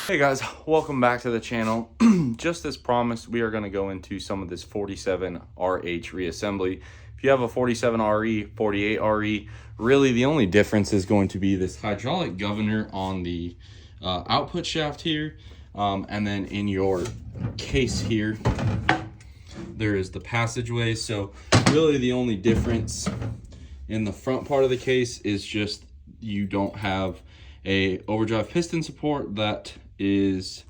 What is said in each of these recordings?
Hey guys, welcome back to the channel. Just as promised, we are going to go into some of this 47RH reassembly. If you have a 47RE, 48RE, really the only difference is going to be this hydraulic governor on the output shaft here, and then in your case here there is the passageway. So really the only difference in the front part of the case is just you don't have a overdrive piston support that is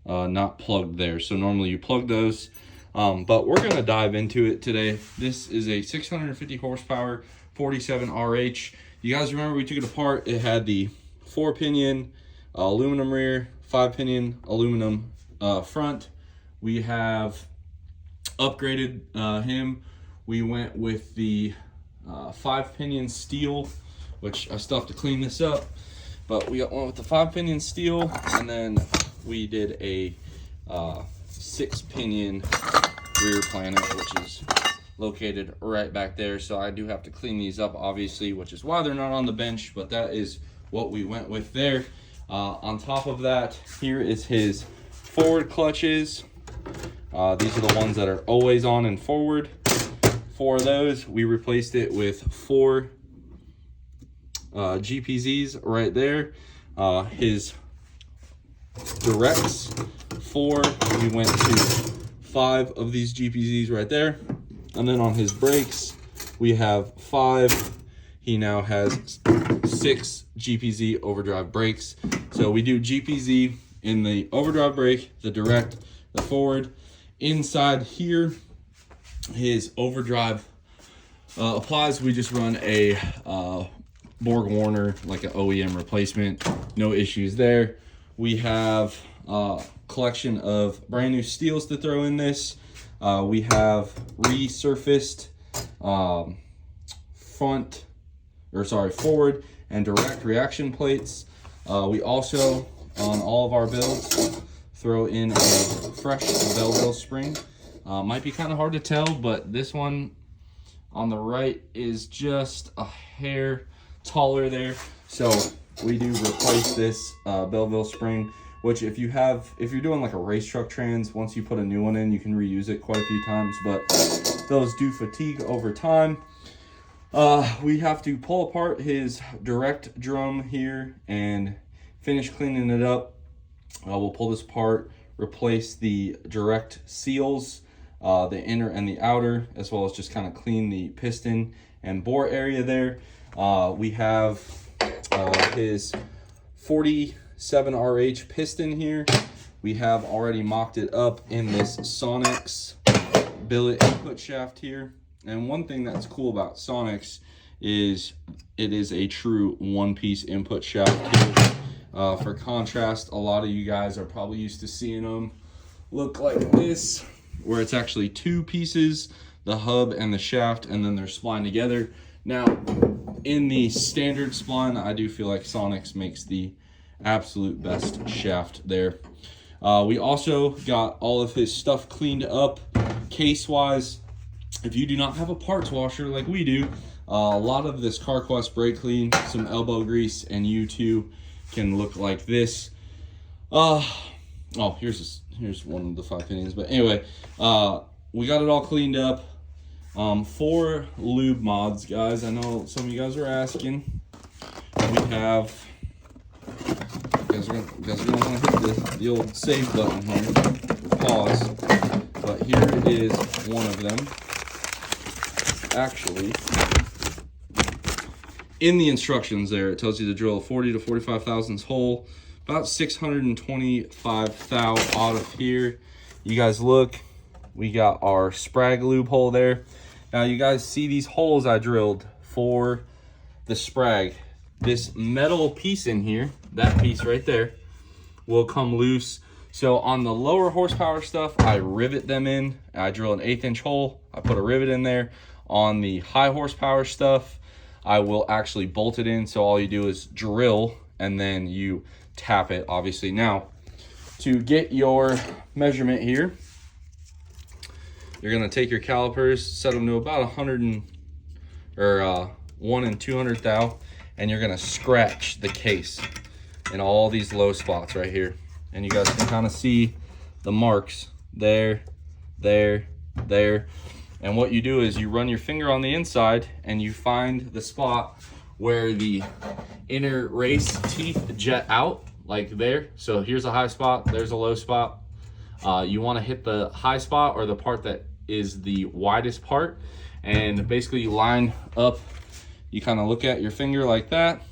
not plugged there. So normally you plug those, but we're gonna dive into it today. This is a 650 horsepower 47RH. You guys remember we took it apart. It had the 4-pinion aluminum rear, 5-pinion aluminum front. We have upgraded him. We went with the 5-pinion steel, which I still have to clean this up. But we got one with the 5-pinion steel, and then we did a 6-pinion rear planet, which is located right back there. So I do have to clean these up, obviously, which is why they're not on the bench, but that is what we went with there. On top of that, here is his forward clutches. These are the ones that are always on and forward. For those, we replaced it with 4 GPZs right there. His directs, 4, we went to 5 of these GPZs right there. And then on his brakes, we have 5. He now has 6 GPZ overdrive brakes. So we do GPZ in the overdrive brake, the direct, the forward. Inside here, his overdrive applies. We just run a Borg Warner, like an OEM replacement. No issues there. We have a collection of brand new steels to throw in this. We have resurfaced forward and direct reaction plates. We also, on all of our builds, throw in a fresh Belleville spring. Might be kind of hard to tell, but this one on the right is just a hair taller there. So we do replace this Belleville spring, which if you're doing like a race truck trans, once you put a new one in, you can reuse it quite a few times, but those do fatigue over time. We have to pull apart his direct drum here and finish cleaning it up. We'll pull this apart, replace the direct seals, the inner and the outer, as well as just kind of clean the piston and bore area there. We have his 47RH piston here. We have already mocked it up in this Sonex billet input shaft here. And one thing that's cool about Sonex is it is a true one-piece input shaft here. For contrast, a lot of you guys are probably used to seeing them look like this, where it's actually 2 pieces, the hub and the shaft, and then they're splined together. Now, in the standard spline, I do feel like Sonex makes the absolute best shaft there. We also got all of his stuff cleaned up case-wise. If you do not have a parts washer like we do, a lot of this CarQuest brake clean, some elbow grease, and you too can look like this. Here's one of the 5 pinions. But anyway, we got it all cleaned up. 4 lube mods, guys. I know some of you guys are asking. We have, you guys are gonna want to hit the old save button here, pause. But here is one of them. Actually, in the instructions there, it tells you to drill a 40 to 45 thousandths hole, about 625 thou out of here. You guys look, we got our Sprag lube hole there. Now you guys see these holes I drilled for the Sprag. This metal piece in here, that piece right there, will come loose. So on the lower horsepower stuff, I rivet them in. I drill an 1/8 inch hole. I put a rivet in there. On the high horsepower stuff, I will actually bolt it in. So all you do is drill and then you tap it, obviously. Now, to get your measurement here, you're gonna take your calipers, set them to about 1 and 200 thou, and you're gonna scratch the case in all these low spots right here. and you guys can kind of see the marks there, there, there. And what you do is you run your finger on the inside and you find the spot where the inner race teeth jet out, like there. So here's a high spot, there's a low spot. You want to hit the high spot, or the part that is the widest part, and basically you line up, you kind of look at your finger like that,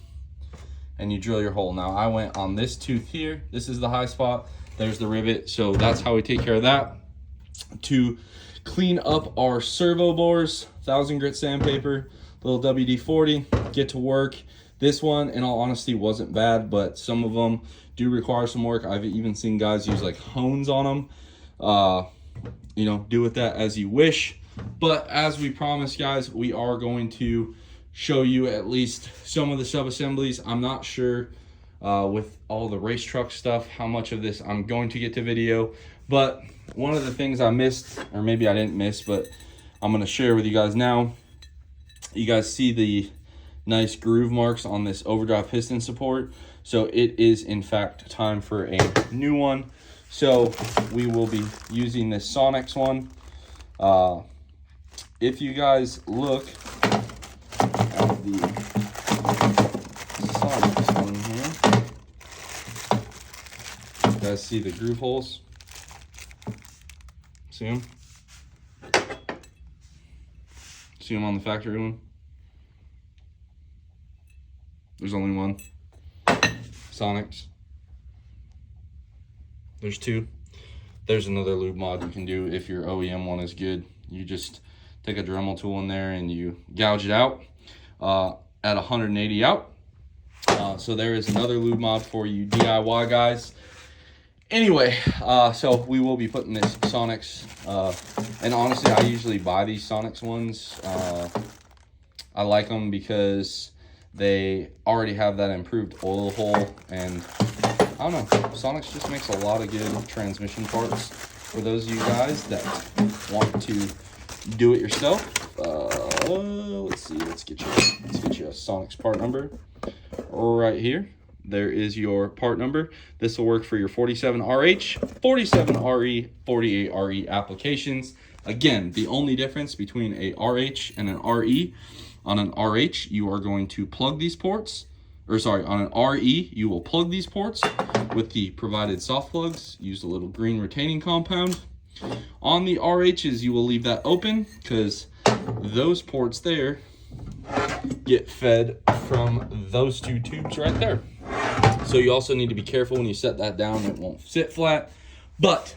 and you drill your hole. Now I went on this tooth here, this is the high spot, there's the rivet, so that's how we take care of that. To clean up our servo bores, 1000 grit sandpaper, little WD-40, get to work. This one, in all honesty, wasn't bad, but some of them do require some work. I've even seen guys use like hones on them. You know, do with that as you wish. But as we promised, guys, we are going to show you at least some of the sub-assemblies. I'm not sure with all the race truck stuff how much of this I'm going to get to video, but one of the things I missed, or maybe I didn't miss, but I'm going to share with you guys now. You guys see the nice groove marks on this overdrive piston support. So it is in fact time for a new one. So we will be using this Sonex one. If you guys look at the Sonex one here, you guys see the groove holes? See them? See them on the factory one? There's only one. Sonex. There's two. There's another lube mod you can do if your OEM one is good. You just take a Dremel tool in there and you gouge it out at 180 out. So there is another lube mod for you DIY guys. Anyway, so we will be putting this Sonex, and honestly, I usually buy these Sonex ones. I like them because they already have that improved oil hole, and I don't know, Sonex just makes a lot of good transmission parts for those of you guys that want to do it yourself. Let's see, let's get you a Sonex part number right here. There is your part number. This will work for your 47RH, 47RE, 48RE applications. Again, the only difference between a RH and an RE, on an RH, you are going to plug these ports, or sorry, on an RE, you will plug these ports with the provided soft plugs. Use a little green retaining compound. On the RHs, you will leave that open because those ports there get fed from those two tubes right there. So you also need to be careful when you set that down, it won't sit flat. But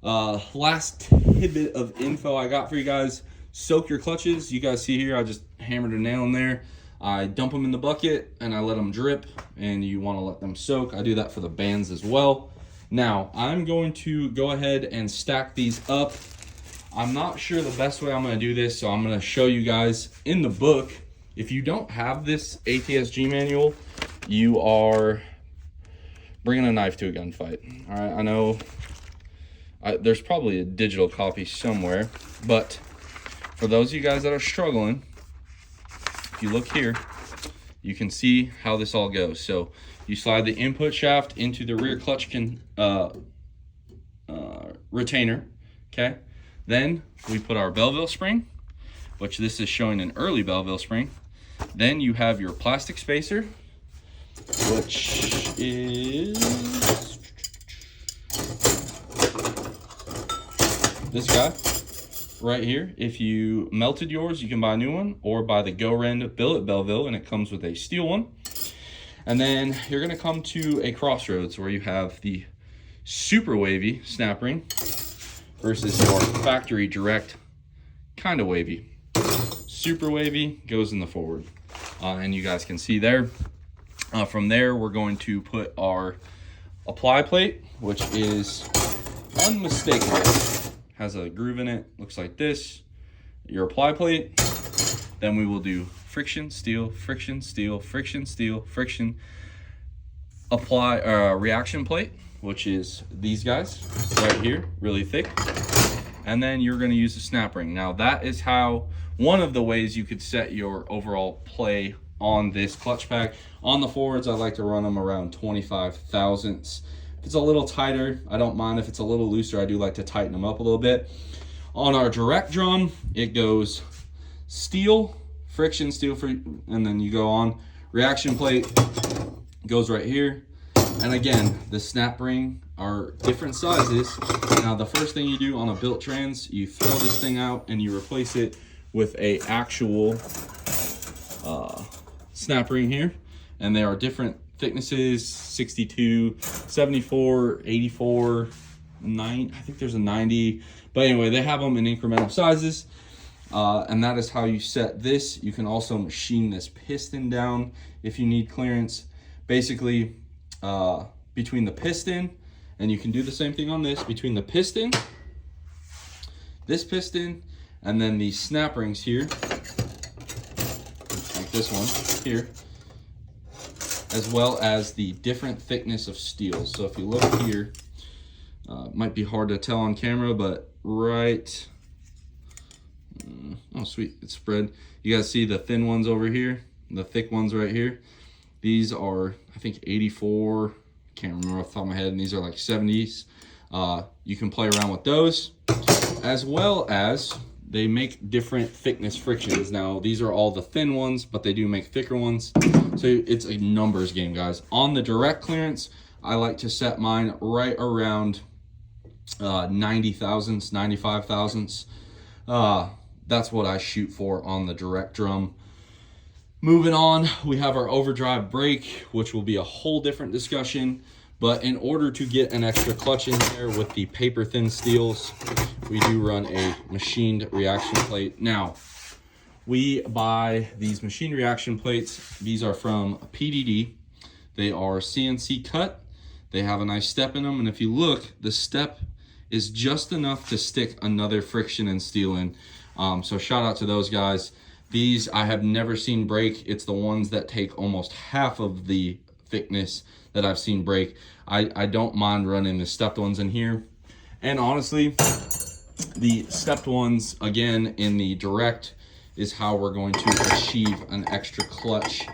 last tidbit of info I got for you guys, soak your clutches. You guys see here, I just hammered a nail in there. I dump them in the bucket and I let them drip, and you want to let them soak. I do that for the bands as well. Now I'm going to go ahead and stack these up. I'm not sure the best way I'm going to do this, so I'm going to show you guys in the book. If you don't have this ATSG manual, you are bringing a knife to a gunfight. All right, I know there's probably a digital copy somewhere, but for those of you guys that are struggling, if you look here, you can see how this all goes. So you slide the input shaft into the rear clutch retainer, okay? Then we put our Belleville spring, which this is showing an early Belleville spring. Then you have your plastic spacer, which is this guy right here. If you melted yours, you can buy a new one or buy the Go-Rend billet Belleville, and it comes with a steel one. And then you're gonna come to a crossroads where you have the super wavy snap ring versus your factory direct kind of wavy. Super wavy goes in the forward, and you guys can see there. From there, we're going to put our apply plate, which is unmistakable. Has a groove in it, looks like this. Your apply plate. Then we will do friction, steel, friction, steel, friction, steel, friction. Apply reaction plate, which is these guys right here, really thick. And then you're going to use the snap ring. Now that is how, one of the ways you could set your overall play on this clutch pack. On the forwards, I like to run them around 25 thousandths. If it's a little tighter, I don't mind. If it's a little looser, I do like to tighten them up a little bit. On our direct drum, it goes steel, friction steel, and then you go on. Reaction plate goes right here. And again, the snap ring are different sizes. Now, the first thing you do on a built trans, you throw this thing out and you replace it with a actual snap ring here. And there are different thicknesses, 62, 74, 84, 9, I think there's a 90. But anyway, they have them in incremental sizes. And that is how you set this. You can also machine this piston down if you need clearance. Basically, between the piston, and you can do the same thing on this, between the piston, this piston, and then the snap rings here, like this one here, as well as the different thickness of steels. So if you look here, might be hard to tell on camera, but right, oh sweet, it's spread. You guys see the thin ones over here, the thick ones right here. These are, I think, 84, can't remember off the top of my head, and these are like 70s. You can play around with those, as well as they make different thickness frictions. Now, these are all the thin ones, but they do make thicker ones. So it's a numbers game, guys. On the direct clearance, I like to set mine right around 90 thousandths, 95 thousandths. That's what I shoot for on the direct drum. Moving on, we have our overdrive brake, which will be a whole different discussion. But in order to get an extra clutch in there with the paper thin steels, we do run a machined reaction plate. Now, we buy these machined reaction plates. These are from PDD. They are CNC cut. They have a nice step in them. And if you look, the step is just enough to stick another friction and steel in. So shout out to those guys. These I have never seen break. It's the ones that take almost half of the thickness that I've seen break. I don't mind running the stepped ones in here. And honestly, the stepped ones, again, in the direct is how we're going to achieve an extra clutch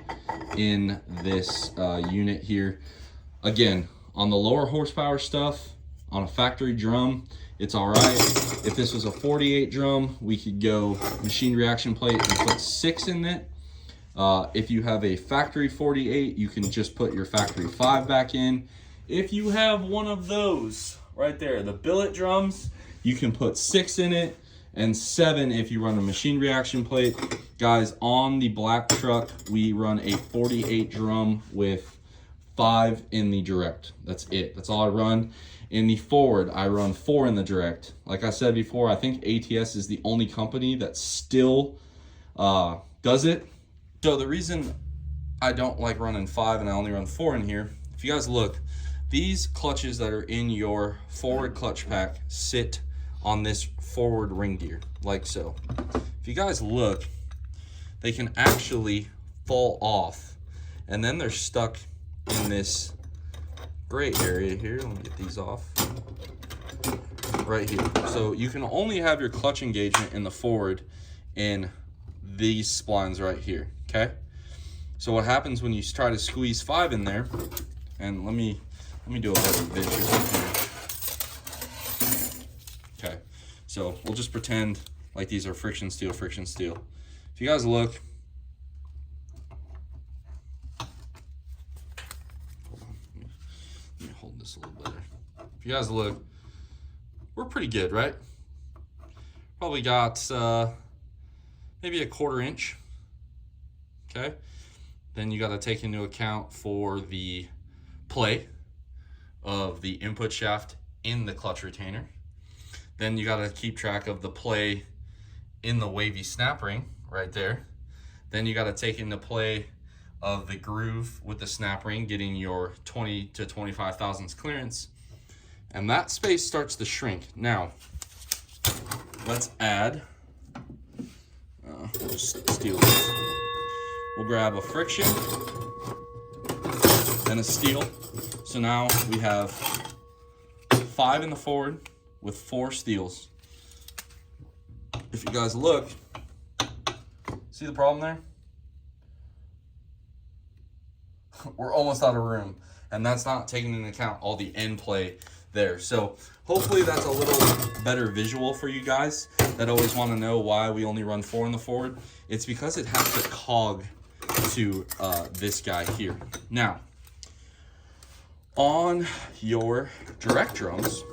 in this unit here. Again, on the lower horsepower stuff, on a factory drum, it's all right. If this was a 48 drum, we could go machine reaction plate and put 6 in it. If you have a factory 48, you can just put your factory 5 back in. If you have one of those right there, the billet drums, you can put 6 in it and 7 if you run a machine reaction plate. Guys, on the black truck, we run a 48 drum with 5 in the direct. That's it. That's all I run. In the forward, I run 4 in the direct. Like I said before, I think ATS is the only company that still does it. So the reason I don't like running 5 and I only run 4 in here, if you guys look, these clutches that are in your forward clutch pack sit on this forward ring gear, like so. If you guys look, they can actually fall off, and then they're stuck in this gray area here. Let me get these off. Right here. So you can only have your clutch engagement in the forward in these splines right here, okay? So what happens when you try to squeeze 5 in there, and let me do a better visual here. Okay, so we'll just pretend like these are friction steel, friction steel. If you guys look, hold on, let me hold this a little better. If you guys look, we're pretty good, right? Probably got maybe a 1/4 inch. Okay, then you got to take into account for the play of the input shaft in the clutch retainer. Then you got to keep track of the play in the wavy snap ring right there. Then you got to take into play of the groove with the snap ring, getting your 20 to 25 thousandths clearance. And that space starts to shrink. Now, let's add, we'll just steal this. We'll grab a friction and a steel. So now we have 5 in the forward with 4 steels. If you guys look, see the problem there? We're almost out of room. and that's not taking into account all the end play there. So hopefully that's a little better visual for you guys that always want to know why we only run 4 in the forward. It's because it has to cog to this guy here. Now, on your direct drums,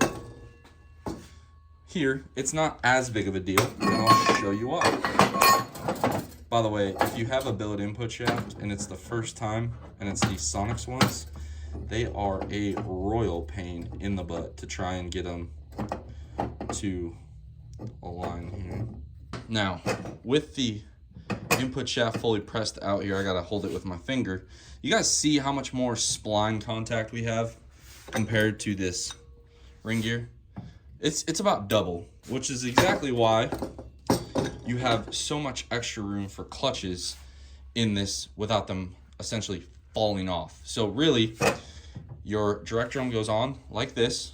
here, it's not as big of a deal, and I'll show you why. By the way, if you have a billet input shaft and it's the first time and it's these Sonics ones, they are a royal pain in the butt to try and get them to align here. Now, with the input shaft fully pressed out here, I gotta hold it with my finger. You guys see how much more spline contact we have compared to this ring gear? It's about double, which is exactly why you have so much extra room for clutches in this without them essentially falling off. So really, your direct drum goes on like this,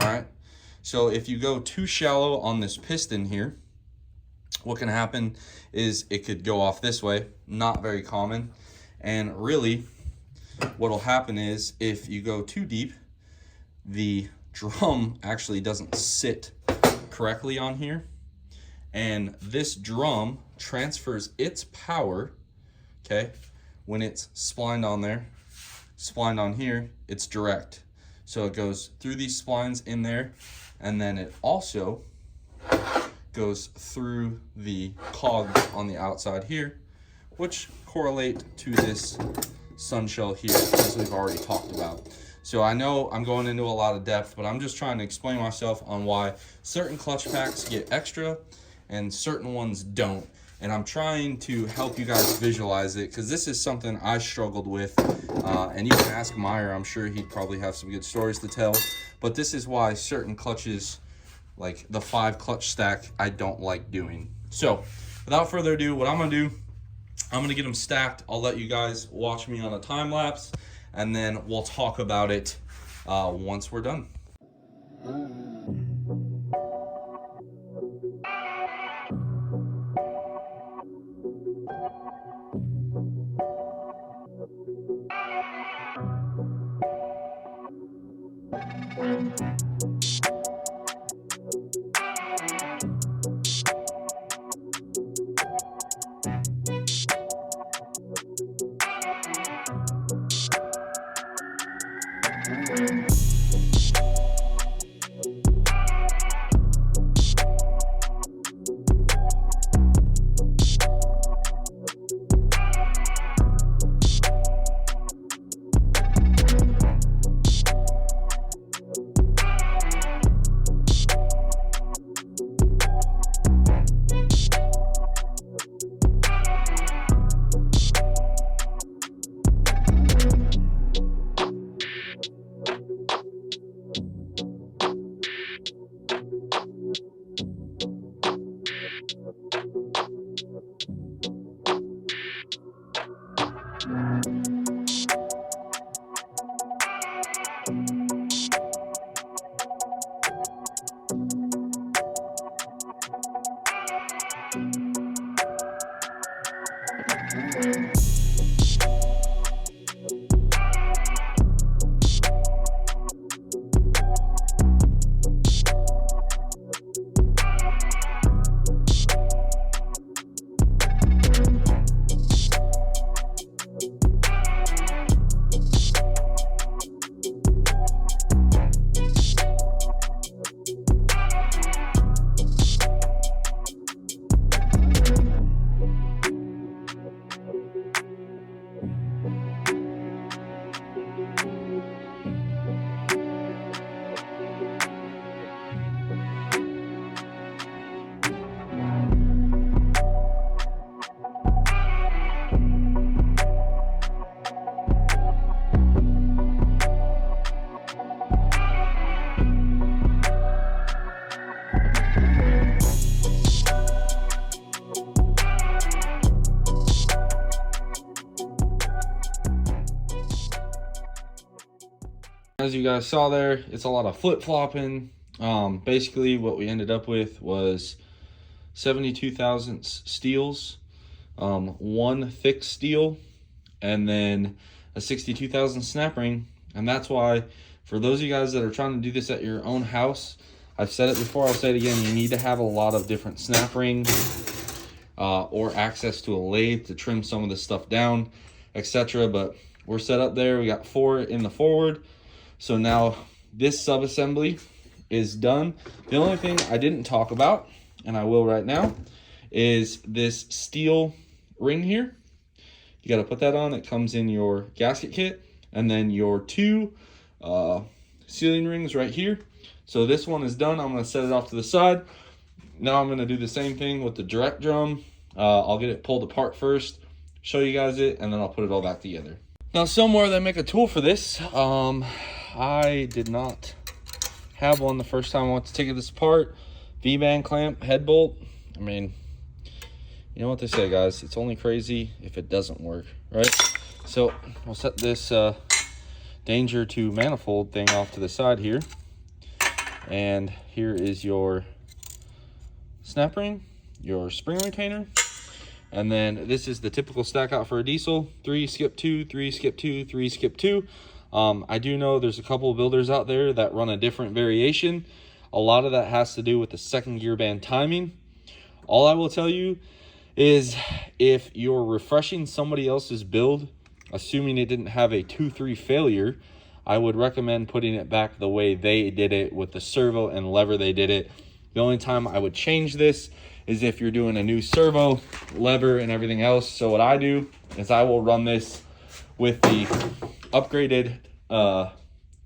all right? So if you go too shallow on this piston here, what can happen is it could go off this way, not very common. And really, what'll happen is if you go too deep, the drum actually doesn't sit correctly on here, and this drum transfers its power, okay, when it's splined on there, splined on here, it's direct. So it goes through these splines in there, and then it also goes through the cogs on the outside here, which correlate to this sun shell here, as we've already talked about. So I know I'm going into a lot of depth, but I'm just trying to explain myself on why certain clutch packs get extra and certain ones don't. And I'm trying to help you guys visualize it, because this is something I struggled with. And you can ask Meyer, I'm sure he'd probably have some good stories to tell. But this is why certain clutches, like the 5 clutch stack, I don't like doing. So without further ado, what I'm gonna do, I'm gonna get them stacked. I'll let you guys watch me on a time lapse, and then we'll talk about it once we're done. As you guys saw there, it's a lot of flip-flopping. Basically what we ended up with was 72 thousandths steels, 1 thick steel, and then a 62 thousand snap ring And that's why, for those of you guys that are trying to do this at your own house, I've said it before, I'll say it again, you need to have a lot of different snap rings or access to a lathe to trim some of this stuff down, etc. But we're set up there. We got 4 in the forward. So now this sub-assembly is done. The only thing I didn't talk about, and I will right now, is this steel ring here. You got to put that on. It comes in your gasket kit, and then your 2 sealing rings right here. So this one is done. I'm going to set it off to the side. Now I'm going to do the same thing with the direct drum. I'll get it pulled apart first, show you guys it, and then I'll put it all back together. Now somewhere they make a tool for this. I did not have one the first time I went to take this apart. V-band clamp, head bolt. I mean, you know what they say, guys, it's only crazy if it doesn't work, right? So we'll set this danger to manifold thing off to the side here. And here is your snap ring, your spring retainer. And then this is the typical stack out for a diesel: 3, skip 2, 3, skip 2, 3, skip 2. I do know there's a couple of builders out there that run a different variation. A lot of that has to do with the second gear band timing. All I will tell you is, if you're refreshing somebody else's build, assuming it didn't have a 2-3 failure, I would recommend putting it back the way they did it with the servo and lever they did it. The only time I would change this is if you're doing a new servo, lever, and everything else. So what I do is I will run this with the upgraded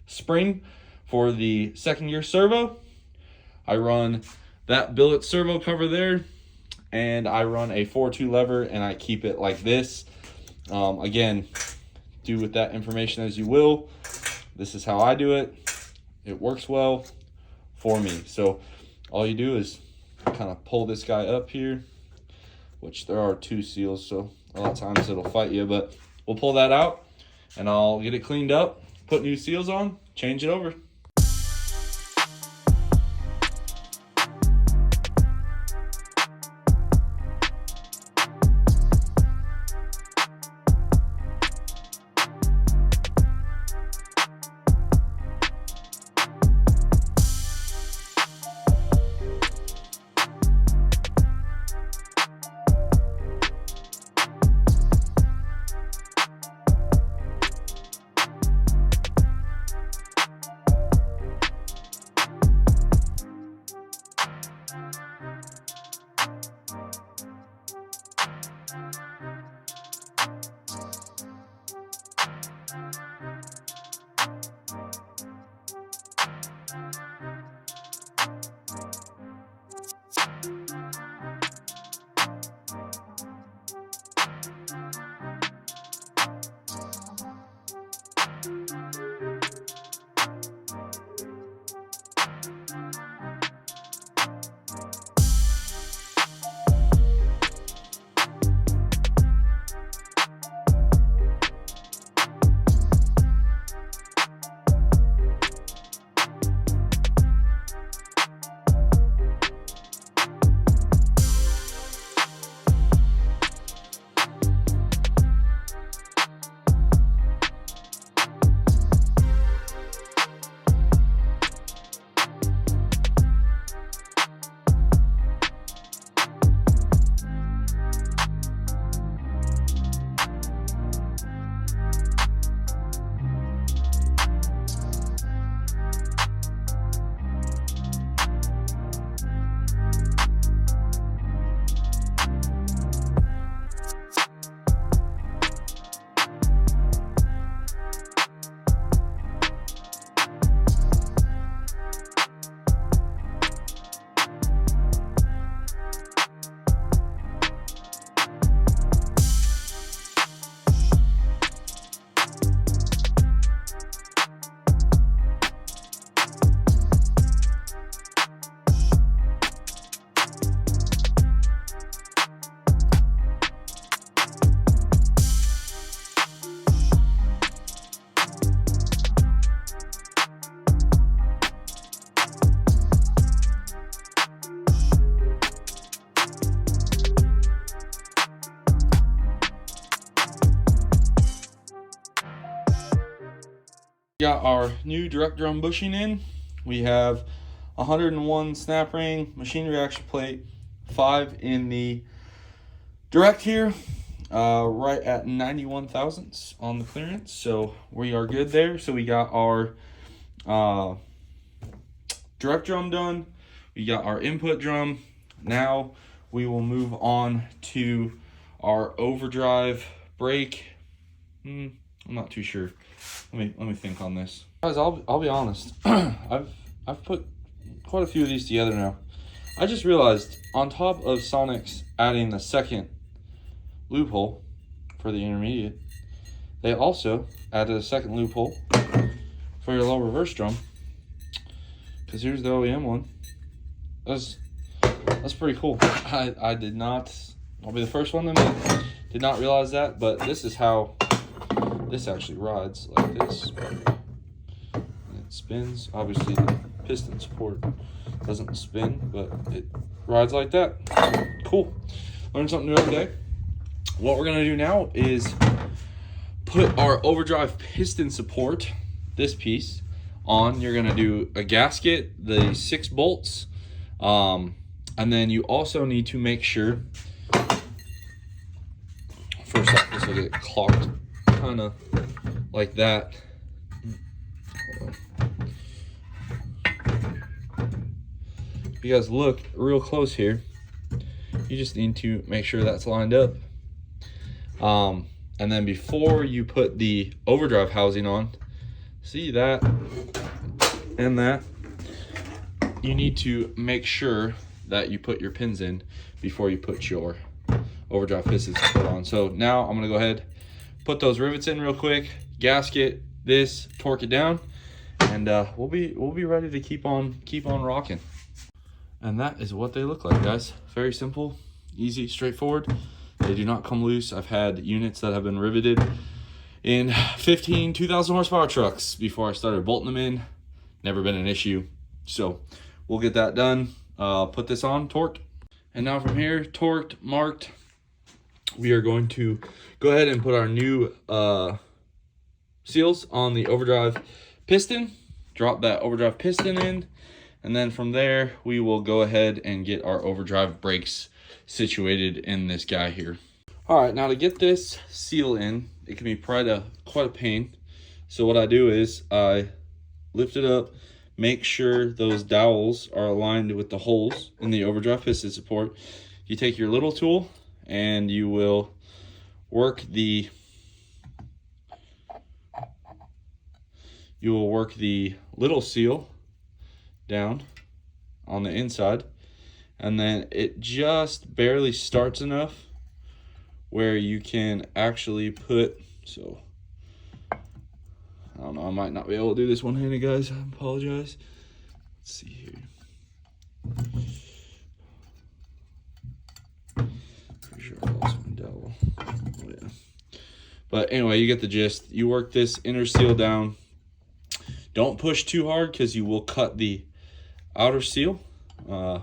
spring for the second gear servo. I run that billet servo cover there, and I run a 4-2 lever, and I keep it like this. Again, do with that information as you will. This is how I do it. It works well for me. So all you do is kind of pull this guy up here, which there are 2 seals, so a lot of times it'll fight you, but we'll pull that out and I'll get it cleaned up, put new seals on, change it over. Got our new direct drum bushing in. We have 101 snap ring, machine reaction plate, 5 in the direct here, right at 91 thousandths on the clearance. So we are good there. So we got our direct drum done. We got our input drum. Now we will move on to our overdrive brake. I'm not too sure. Let me think on this, guys. I'll be honest. I've put quite a few of these together now. I just realized on top of Sonic's adding the second loophole for the intermediate, they also added a second loophole for your low reverse drum. Because here's the OEM one. That's pretty cool. I did not. I'll be the first one to did not realize that, but this is how this actually rides, like this. And it spins. Obviously the piston support doesn't spin, but it rides like that. Cool. Learn something new every day. What we're gonna do now is put our overdrive piston support, this piece, on. You're gonna do a gasket, the 6 bolts, and then you also need to make sure, first off, this will get clocked kind of like that. If you guys look real close here, you just need to make sure that's lined up. And then before you put the overdrive housing on, see that and that, you need to make sure that you put your pins in before you put your overdrive piston support on. So now I'm gonna go ahead, put those rivets in real quick, gasket this, torque it down, and we'll be ready to keep on rocking. And that is what they look like, guys. Very simple, easy, straightforward. They do not come loose. I've had units that have been riveted in 2,000 horsepower trucks before I started bolting them in. Never been an issue. So we'll get that done. Put this on, torqued. And now from here, torqued, marked, we are going to go ahead and put our new seals on the overdrive piston. Drop that overdrive piston in. And then from there, we will go ahead and get our overdrive brakes situated in this guy here. All right, now to get this seal in, it can be quite a pain. So what I do is I lift it up, make sure those dowels are aligned with the holes in the overdrive piston support. You take your little tool and you will work the little seal down on the inside, and then it just barely starts enough where you can actually put, so I don't know, I might not be able to do this one-handed, guys. I apologize. Let's see here. Pretty sure I lost my dowel. Oh yeah. But anyway, you get the gist. You work this inner seal down. Don't push too hard because you will cut the outer seal. I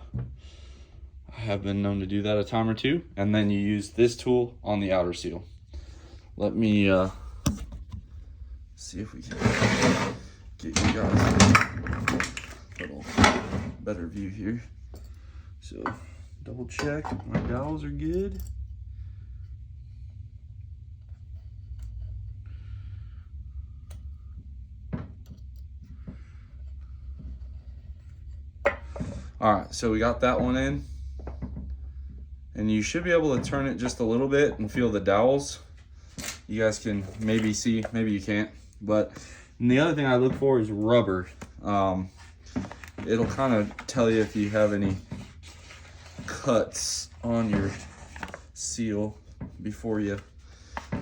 have been known to do that a time or two. And then you use this tool on the outer seal. Let me see if we can get you guys a little better view here. So double check my dowels are good. All right, so we got that one in, and you should be able to turn it just a little bit and feel the dowels. You guys can maybe see, maybe you can't, but the other thing I look for is rubber. It'll kind of tell you if you have any cuts on your seal before you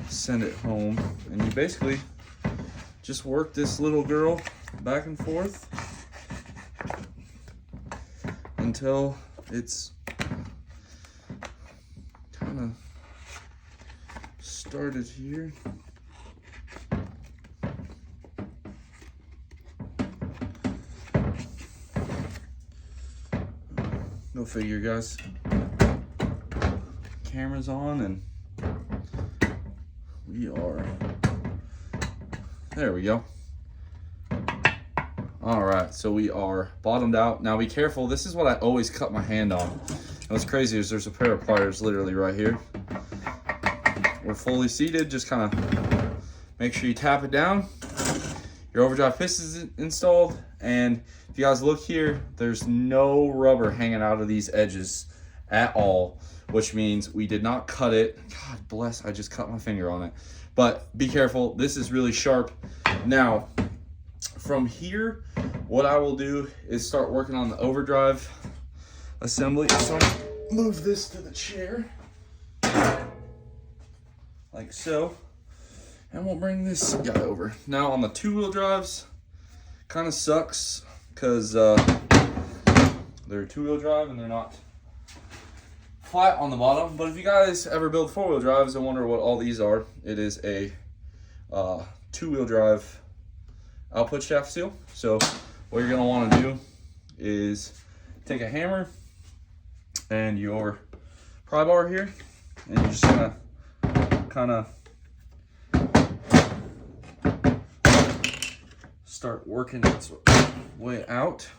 send it home. And you basically just work this little girl back and forth until it's kind of started here. Go figure, guys. Camera's on and we are, there we go. All right, so we are bottomed out. Now be careful, this is what I always cut my hand on. And what's crazy is there's a pair of pliers literally right here. We're fully seated, just kind of make sure you tap it down. Your overdrive piston is installed, and if you guys look here, there's no rubber hanging out of these edges at all, which means we did not cut it. God bless, I just cut my finger on it. But be careful, this is really sharp. Now, from here, what I will do is start working on the overdrive assembly. So I'll move this to the chair, like so. And we'll bring this guy over. Now on the two-wheel drives, kind of sucks because they're two-wheel drive and they're not flat on the bottom. But if you guys ever build four-wheel drives and wonder what all these are, it is a two-wheel drive output shaft seal. So what you're gonna want to do is take a hammer and your pry bar here, and you're just gonna kind of start working its way out.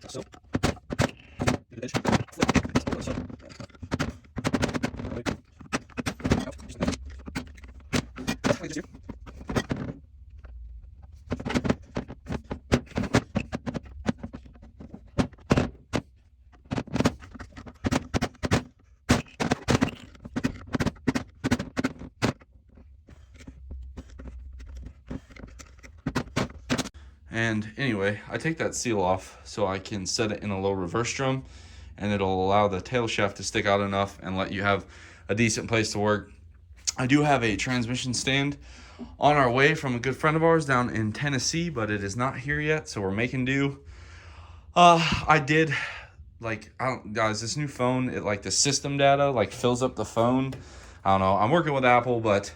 So, and anyway, I take that seal off so I can set it in a low reverse drum, and it'll allow the tail shaft to stick out enough and let you have a decent place to work. I do have a transmission stand on our way from a good friend of ours down in Tennessee, but it is not here yet, so we're making do. Guys, this new phone, it like the system data like fills up the phone. I don't know, I'm working with Apple, but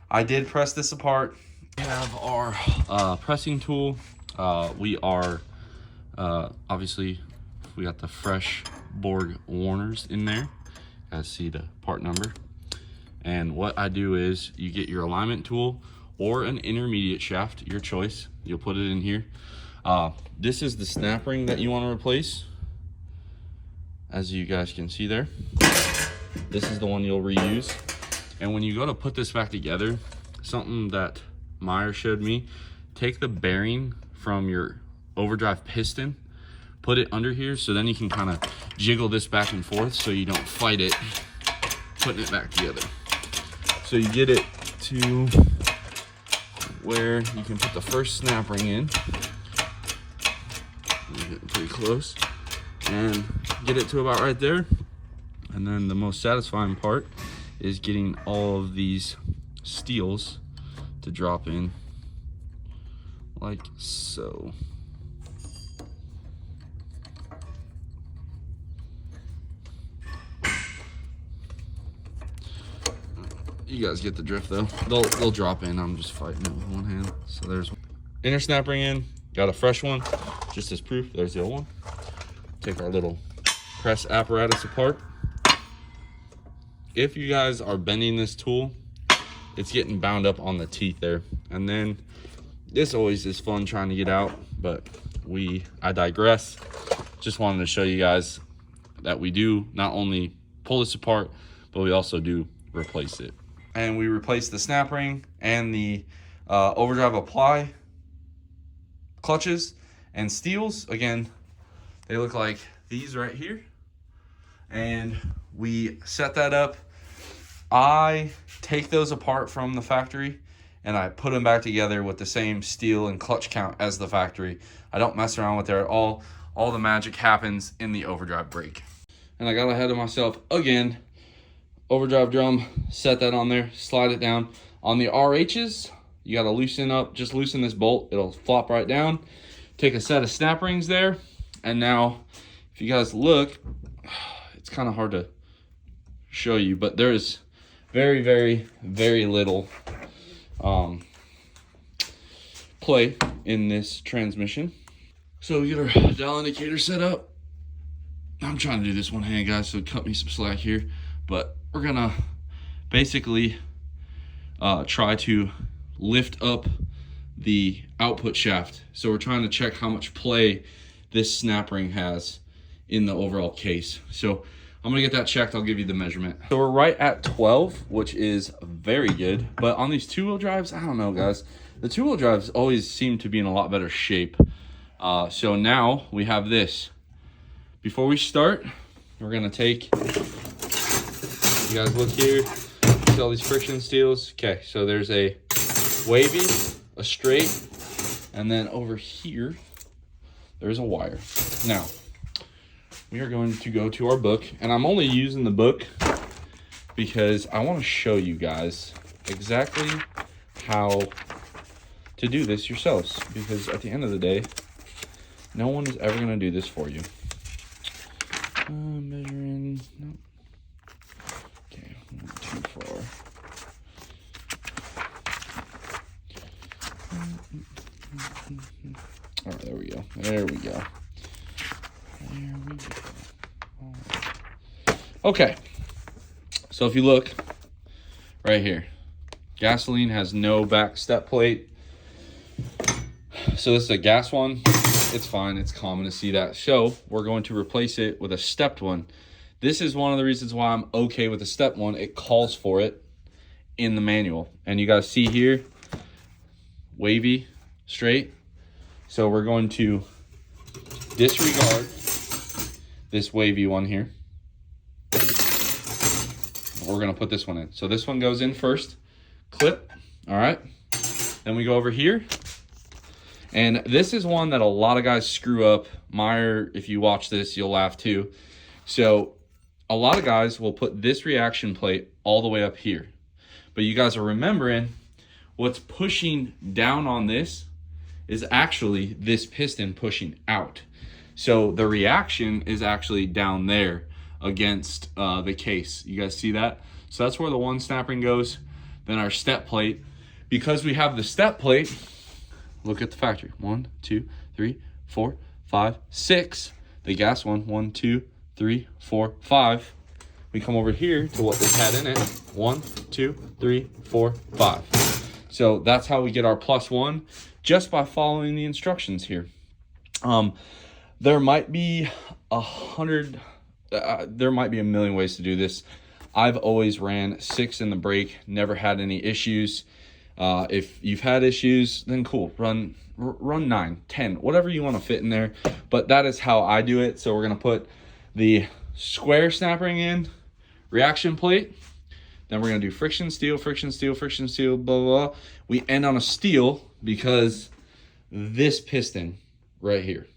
I did press this apart. We have our pressing tool. We are obviously, we got the fresh Borg warners in there. You guys see the part number. And what I do is you get your alignment tool or an intermediate shaft, your choice. You'll put it in here. This is the snap ring that you want to replace, as you guys can see there. This is the one you'll reuse. And when you go to put this back together, something that Meyer showed me, take the bearing from your overdrive piston, put it under here, so then you can kind of jiggle this back and forth so you don't fight it putting it back together. So you get it to where you can put the first snap ring in. You're getting pretty close, and get it to about right there. And then the most satisfying part is getting all of these steels to drop in like so. You guys get the drift though. They'll drop in. I'm just fighting it with one hand. So there's one. Inner snap ring in. Got a fresh one, just as proof. There's the old one. Take our little press apparatus apart. If you guys are bending this tool, it's getting bound up on the teeth there. And then this always is fun trying to get out, but I digress. Just wanted to show you guys that we do not only pull this apart, but we also do replace it. And we replace the snap ring and the overdrive apply clutches and steels. Again, they look like these right here. And we set that up. I take those apart from the factory and I put them back together with the same steel and clutch count as the factory. I don't mess around with it at all. All the magic happens in the overdrive brake. And I got ahead of myself again. Overdrive drum, set that on there, slide it down. On the RHs, you gotta loosen up, just loosen this bolt, it'll flop right down. Take a set of snap rings there, and now, if you guys look, it's kind of hard to show you, but there is very, very, very little play in this transmission. So we get our dial indicator set up. I'm trying to do this one hand, guys, so cut me some slack here, but we're gonna basically try to lift up the output shaft. So we're trying to check how much play this snap ring has in the overall case. So I'm gonna get that checked. I'll give you the measurement. So we're right at 12, which is very good. But on these two-wheel drives, I don't know, guys. The two-wheel drives always seem to be in a lot better shape. So now we have this. Before we start, we're gonna take, you guys look here, see all these friction steels? Okay, so there's a wavy, a straight, and then over here, there's a wire. Now, we are going to go to our book, and I'm only using the book because I want to show you guys exactly how to do this yourselves, because at the end of the day, no one is ever going to do this for you. Measuring, nope. Okay, not too far. All right, there we go. There we go. There we go. Okay, so if you look right here, gasoline has no back step plate. So this is a gas one. It's fine. It's common to see that. So we're going to replace it with a stepped one. This is one of the reasons why I'm okay with the stepped one. It calls for it in the manual. And you guys see here, wavy, straight. So we're going to disregard this wavy one here. We're going to put this one in. So this one goes in first. Clip. All right. Then we go over here. And this is one that a lot of guys screw up. Meyer, if you watch this, you'll laugh too. So a lot of guys will put this reaction plate all the way up here. But you guys are remembering what's pushing down on this is actually this piston pushing out. So the reaction is actually down there against the case. You guys see that? So that's where the one snap ring goes. Then our step plate. Because we have the step plate, look at the factory. 1, 2, 3, 4, 5, 6. The gas one. 1, 2, 3, 4, 5. We come over here to what this had in it. 1, 2, 3, 4, 5. So that's how we get our +1, just by following the instructions here. There might be there might be a million ways to do this. I've always ran 6 in the brake, never had any issues. If you've had issues, then cool, run 9, 10, whatever you want to fit in there. But that is how I do it. So we're going to put the square snap ring in, reaction plate. Then we're going to do friction steel, friction steel, friction steel, blah, blah, blah. We end on a steel because this piston right here.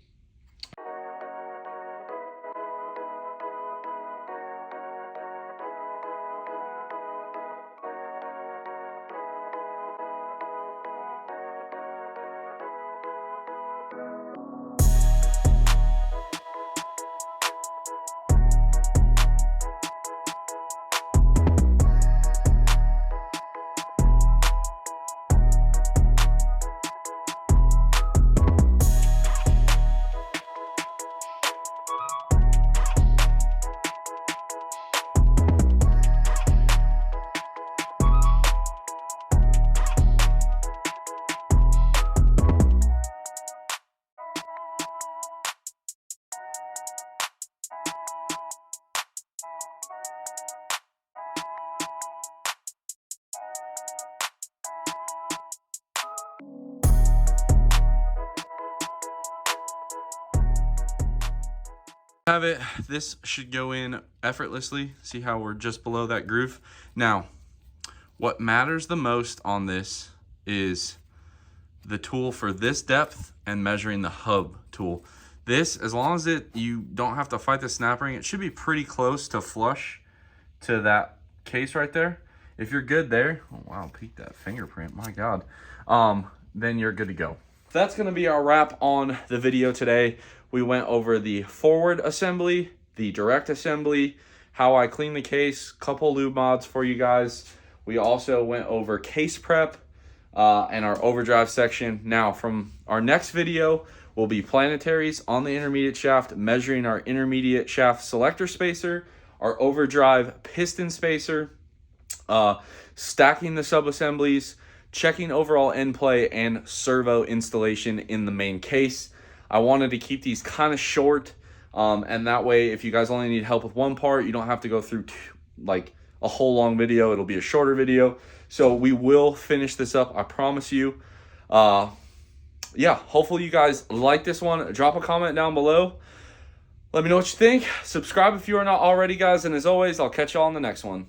Have it. This should go in effortlessly. See how we're just below that groove? Now, what matters the most on this is the tool for this depth and measuring the hub tool. This, as long as you don't have to fight the snap ring, it should be pretty close to flush to that case right there. If you're good there, oh wow, peek that fingerprint, my God, then you're good to go. That's gonna be our wrap on the video today. We went over the forward assembly, the direct assembly, how I clean the case, couple lube mods for you guys. We also went over case prep and our overdrive section. Now, from our next video will be planetaries on the intermediate shaft, measuring our intermediate shaft selector spacer, our overdrive piston spacer, stacking the sub-assemblies, checking overall end play and servo installation in the main case. I wanted to keep these kind of short, and that way if you guys only need help with one part, you don't have to go through like a whole long video. It'll be a shorter video. So we will finish this up, I promise you. Yeah, hopefully you guys like this one. Drop a comment down below. Let me know what you think. Subscribe if you are not already, guys. And as always, I'll catch y'all on the next one.